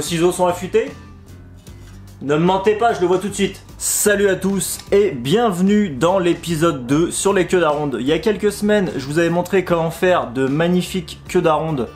Vos ciseaux sont affûtés? Ne me mentez pas, je le vois tout de suite. Salut à tous et bienvenue dans l'épisode 2 sur les queues d'aronde. Il y a quelques semaines, je vous avais montré comment faire de magnifiques queues d'aronde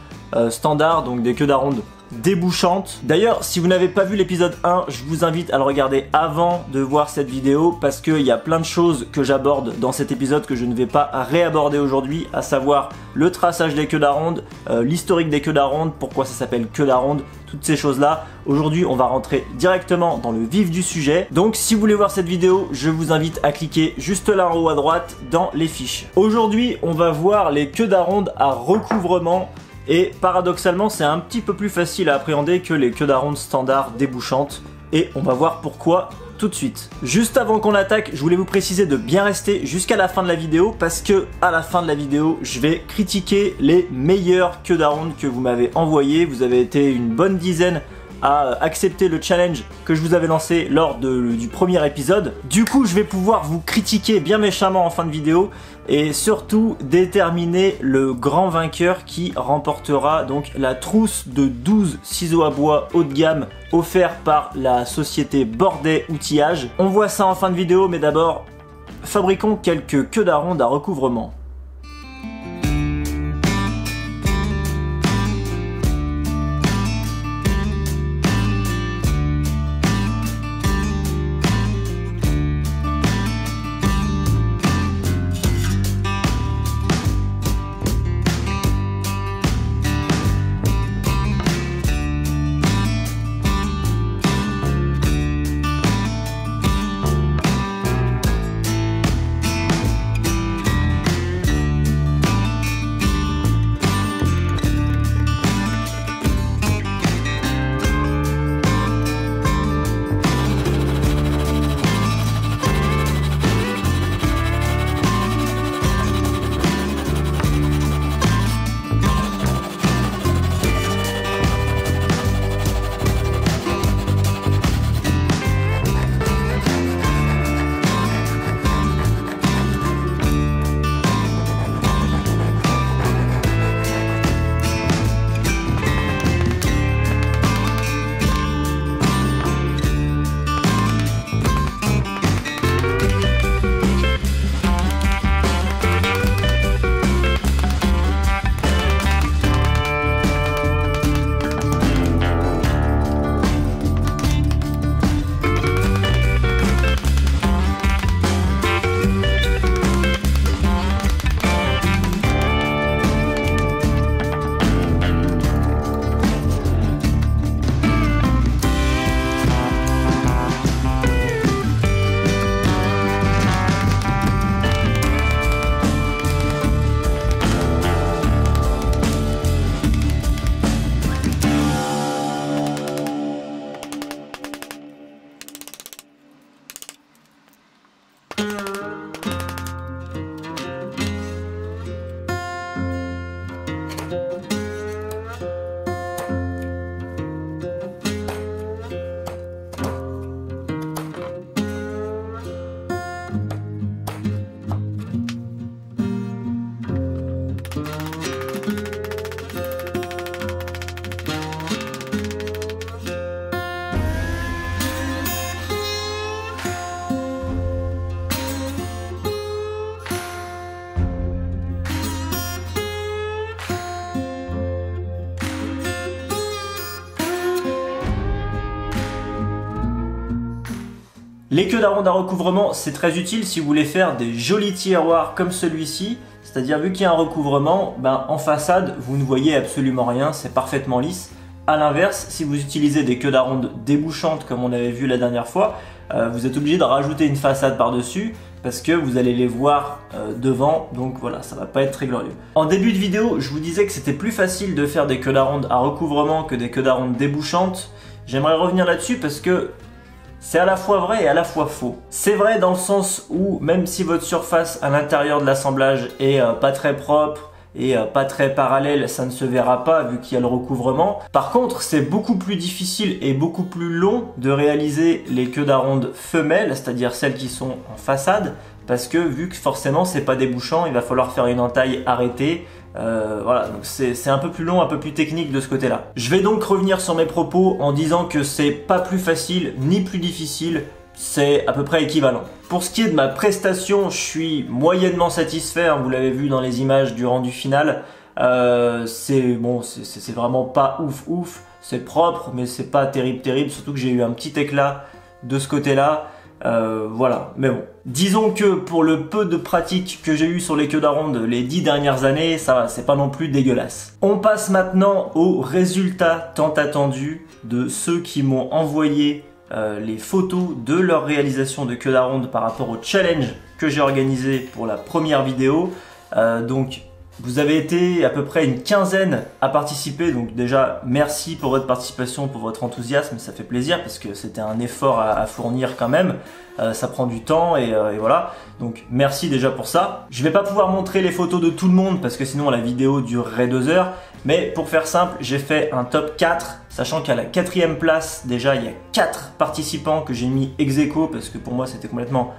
standard, donc des queues d'aronde débouchantes. D'ailleurs, si vous n'avez pas vu l'épisode 1, je vous invite à le regarder avant de voir cette vidéo parce qu'il y a plein de choses que j'aborde dans cet épisode que je ne vais pas réaborder aujourd'hui, à savoir le traçage des queues d'aronde, l'historique des queues d'aronde, pourquoi ça s'appelle queue d'aronde, toutes ces choses-là. Aujourd'hui, on va rentrer directement dans le vif du sujet. Donc, si vous voulez voir cette vidéo, je vous invite à cliquer juste là en haut à droite dans les fiches. Aujourd'hui, on va voir les queues d'aronde à recouvrement. Et paradoxalement, c'est un petit peu plus facile à appréhender que les queues d'aronde standard débouchantes. Et on va voir pourquoi tout de suite. Juste avant qu'on attaque, je voulais vous préciser de bien rester jusqu'à la fin de la vidéo parce que à la fin de la vidéo, je vais critiquer les meilleures queues d'aronde que vous m'avez envoyées. Vous avez été une bonne dizaine à accepter le challenge que je vous avais lancé lors du premier épisode. Du coup, je vais pouvoir vous critiquer bien méchamment en fin de vidéo et surtout déterminer le grand vainqueur qui remportera donc la trousse de 12 ciseaux à bois haut de gamme offert par la société Bordet Outillage. On voit ça en fin de vidéo, mais d'abord, fabriquons quelques queues d'aronde à recouvrement. Les queues d'aronde à recouvrement, c'est très utile si vous voulez faire des jolis tiroirs comme celui-ci. C'est-à-dire, vu qu'il y a un recouvrement, en façade, vous ne voyez absolument rien, c'est parfaitement lisse. A l'inverse, si vous utilisez des queues d'aronde débouchantes comme on avait vu la dernière fois, vous êtes obligé de rajouter une façade par-dessus parce que vous allez les voir devant, donc voilà, ça va pas être très glorieux. En début de vidéo, je vous disais que c'était plus facile de faire des queues d'aronde à recouvrement que des queues d'aronde débouchantes. J'aimerais revenir là-dessus parce que c'est à la fois vrai et à la fois faux. C'est vrai dans le sens où même si votre surface à l'intérieur de l'assemblage est pas très propre et pas très parallèle, ça ne se verra pas vu qu'il y a le recouvrement. Par contre, c'est beaucoup plus difficile et beaucoup plus long de réaliser les queues d'aronde femelles, c'est-à-dire celles qui sont en façade, parce que vu que forcément c'est pas débouchant, il va falloir faire une entaille arrêtée Voilà, donc c'est un peu plus long, un peu plus technique de ce côté-là. Je vais donc revenir sur mes propos en disant que c'est pas plus facile ni plus difficile, c'est à peu près équivalent. Pour ce qui est de ma prestation, je suis moyennement satisfait, hein, vous l'avez vu dans les images du rendu final. C'est vraiment pas ouf, c'est propre, mais c'est pas terrible, surtout que j'ai eu un petit éclat de ce côté-là. Voilà, mais bon. Disons que pour le peu de pratique que j'ai eu sur les queues d'aronde les 10 dernières années, ça va, c'est pas non plus dégueulasse. On passe maintenant aux résultats tant attendus de ceux qui m'ont envoyé les photos de leur réalisation de queue d'aronde par rapport au challenge que j'ai organisé pour la première vidéo. Donc vous avez été à peu près une quinzaine à participer, donc déjà merci pour votre participation, pour votre enthousiasme, ça fait plaisir parce que c'était un effort à fournir quand même, ça prend du temps et voilà, donc merci déjà pour ça. Je vais pas pouvoir montrer les photos de tout le monde parce que sinon la vidéo durerait 2 heures, mais pour faire simple, j'ai fait un top 4, sachant qu'à la 4e place, déjà il y a 4 participants que j'ai mis ex aequo parce que pour moi c'était complètement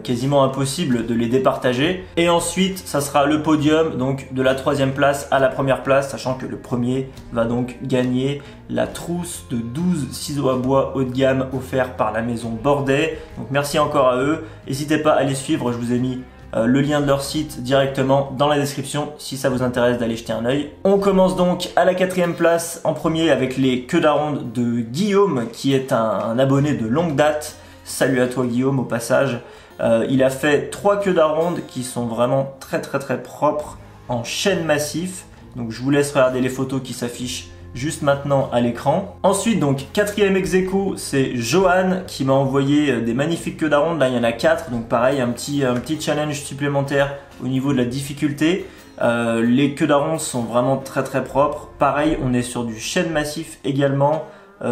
quasiment impossible de les départager. Et ensuite ça sera le podium, donc de la 3e place à la 1re place, sachant que le premier va donc gagner la trousse de 12 ciseaux à bois haut de gamme offert par la maison Bordet. Donc merci encore à eux, n'hésitez pas à les suivre, je vous ai mis le lien de leur site directement dans la description si ça vous intéresse d'aller jeter un œil. On commence donc à la 4e place en premier avec les queues d'aronde de Guillaume qui est un abonné de longue date. Salut à toi Guillaume au passage. Il a fait 3 queues d'aronde qui sont vraiment très propres en chêne massif. Donc je vous laisse regarder les photos qui s'affichent juste maintenant à l'écran. Ensuite donc 4e ex aequo, c'est Johan qui m'a envoyé des magnifiques queues d'aronde. Là il y en a 4, donc pareil un petit challenge supplémentaire au niveau de la difficulté. Les queues d'aronde sont vraiment très propres. Pareil on est sur du chêne massif également.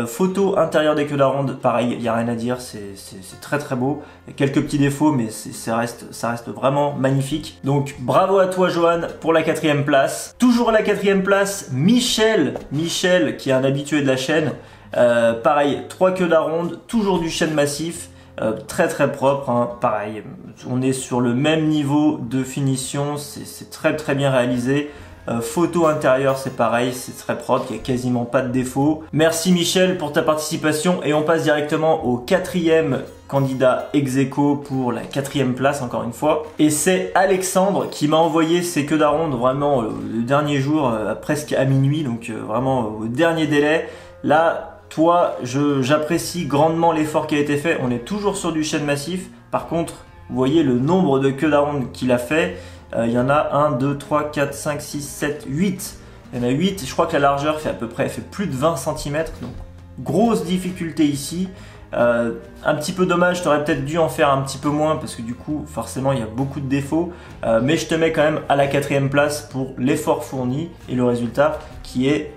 Photo intérieure des queues d'aronde, pareil, il n'y a rien à dire, c'est très beau. Il y a quelques petits défauts, mais ça reste vraiment magnifique. Donc bravo à toi Johan pour la 4e place. Toujours à la 4e place, Michel qui est un habitué de la chaîne. Pareil, 3 queues d'aronde, toujours du chêne massif. Très propre, hein. Pareil, on est sur le même niveau de finition, c'est très bien réalisé. Photo intérieure c'est pareil, c'est très propre, il n'y a quasiment pas de défaut. Merci Michel pour ta participation et on passe directement au 4e candidat ex aequo pour la 4e place encore une fois. Et c'est Alexandre qui m'a envoyé ses queues d'aronde vraiment le dernier jour, presque à minuit, donc vraiment au dernier délai. Là, toi, j'apprécie grandement l'effort qui a été fait, on est toujours sur du chêne massif. Par contre, vous voyez le nombre de queues d'aronde qu'il a fait. Il y en a 1, 2, 3, 4, 5, 6, 7, 8. Il y en a 8. Je crois que la largeur fait elle fait plus de 20 cm. Donc, grosse difficulté ici. Un petit peu dommage, tu aurais peut-être dû en faire un petit peu moins parce que du coup, forcément, il y a beaucoup de défauts. Mais je te mets quand même à la 4e place pour l'effort fourni et le résultat qui est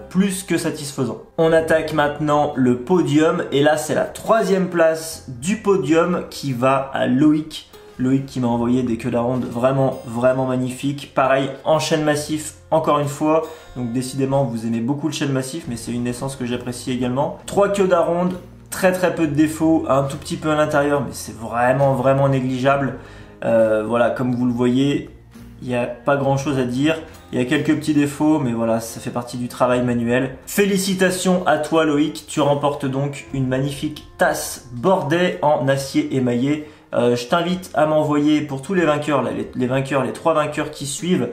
plus que satisfaisant. On attaque maintenant le podium. Et là, c'est la 3e place du podium qui va à Loïc. Loïc qui m'a envoyé des queues d'aronde vraiment magnifiques. Pareil, en chêne massif, encore une fois. Donc décidément, vous aimez beaucoup le chêne massif, mais c'est une essence que j'apprécie également. 3 queues d'aronde, très peu de défauts, un tout petit peu à l'intérieur, mais c'est vraiment négligeable. Voilà, comme vous le voyez, il n'y a pas grand chose à dire. Il y a quelques petits défauts, mais voilà, ça fait partie du travail manuel. Félicitations à toi Loïc, tu remportes donc une magnifique tasse Bordet en acier émaillé. Je t'invite à m'envoyer pour tous les vainqueurs, là, les 3 vainqueurs qui suivent,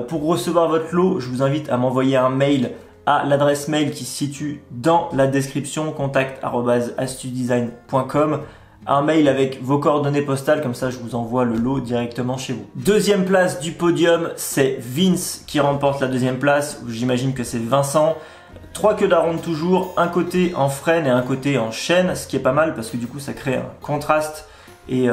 pour recevoir votre lot, je vous invite à m'envoyer un mail à l'adresse mail qui se situe dans la description, contact@astudesign.com, un mail avec vos coordonnées postales, comme ça je vous envoie le lot directement chez vous. 2e place du podium, c'est Vince qui remporte la 2e place, j'imagine que c'est Vincent. 3 queues d'aronde toujours, un côté en frêne et un côté en chêne, ce qui est pas mal parce que du coup ça crée un contraste. Et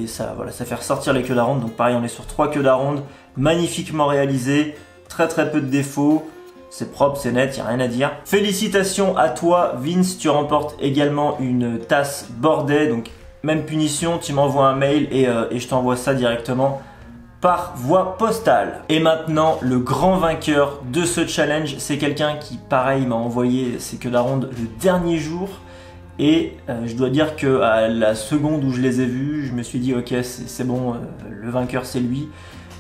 ça fait ressortir les queues d'aronde. Donc pareil, on est sur 3 queues d'aronde magnifiquement réalisées, très peu de défauts, c'est propre, c'est net, il n'y a rien à dire. Félicitations à toi Vince, tu remportes également une tasse Bordet, donc même punition, tu m'envoies un mail et je t'envoie ça directement par voie postale. Et maintenant, le grand vainqueur de ce challenge, c'est quelqu'un qui pareil m'a envoyé ses queues d'aronde le dernier jour. Et je dois dire qu'à la seconde où je les ai vus, je me suis dit ok c'est bon, le vainqueur c'est lui.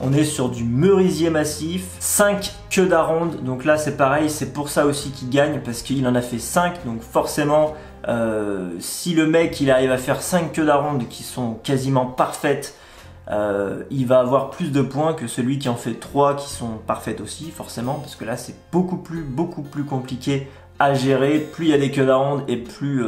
On est sur du merisier massif, 5 queues d'aronde, donc là c'est pareil, c'est pour ça aussi qu'il gagne, parce qu'il en a fait 5, donc forcément, si le mec il arrive à faire 5 queues d'aronde qui sont quasiment parfaites, il va avoir plus de points que celui qui en fait 3 qui sont parfaites aussi, forcément, parce que là c'est beaucoup plus compliqué à gérer. Plus il y a des queues d'aronde et plus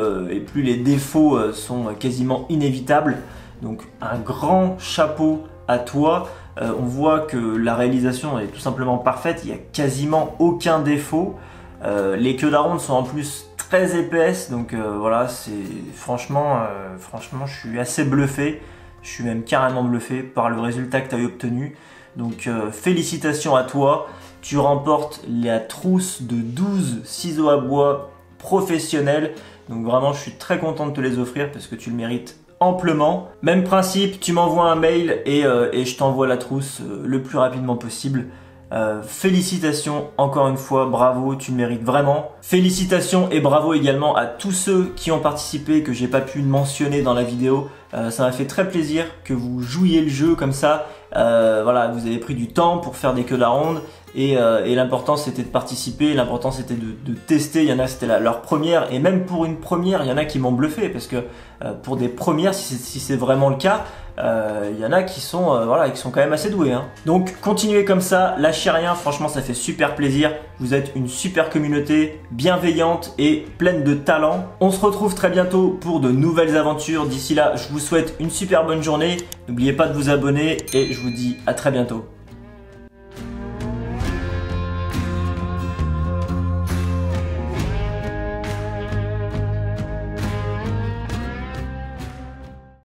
les défauts sont quasiment inévitables. Donc un grand chapeau à toi. On voit que la réalisation est tout simplement parfaite, il n'y a quasiment aucun défaut. Les queues d'aronde sont en plus très épaisses, donc voilà, c'est franchement, je suis assez bluffé. Je suis même carrément bluffé par le résultat que tu as obtenu. Donc félicitations à toi. Tu remportes la trousse de 12 ciseaux à bois professionnels. Donc vraiment, je suis très content de te les offrir parce que tu le mérites amplement. Même principe, tu m'envoies un mail et je t'envoie la trousse le plus rapidement possible. Félicitations encore une fois, bravo, tu le mérites vraiment. Félicitations et bravo également à tous ceux qui ont participé, que j'ai pas pu mentionner dans la vidéo. Ça m'a fait très plaisir que vous jouiez le jeu comme ça. Voilà, vous avez pris du temps pour faire des queues d'aronde et l'important c'était de participer, l'important c'était de tester. Il y en a c'était leur première, et même pour une première, il y en a qui m'ont bluffé parce que pour des premières, si c'est vraiment le cas, il y en a qui sont voilà, qui sont quand même assez doués, hein. Donc continuez comme ça, lâchez rien, franchement ça fait super plaisir. Vous êtes une super communauté, bienveillante et pleine de talent. On se retrouve très bientôt pour de nouvelles aventures. D'ici là, je vous souhaite une super bonne journée. N'oubliez pas de vous abonner et je vous dis à très bientôt.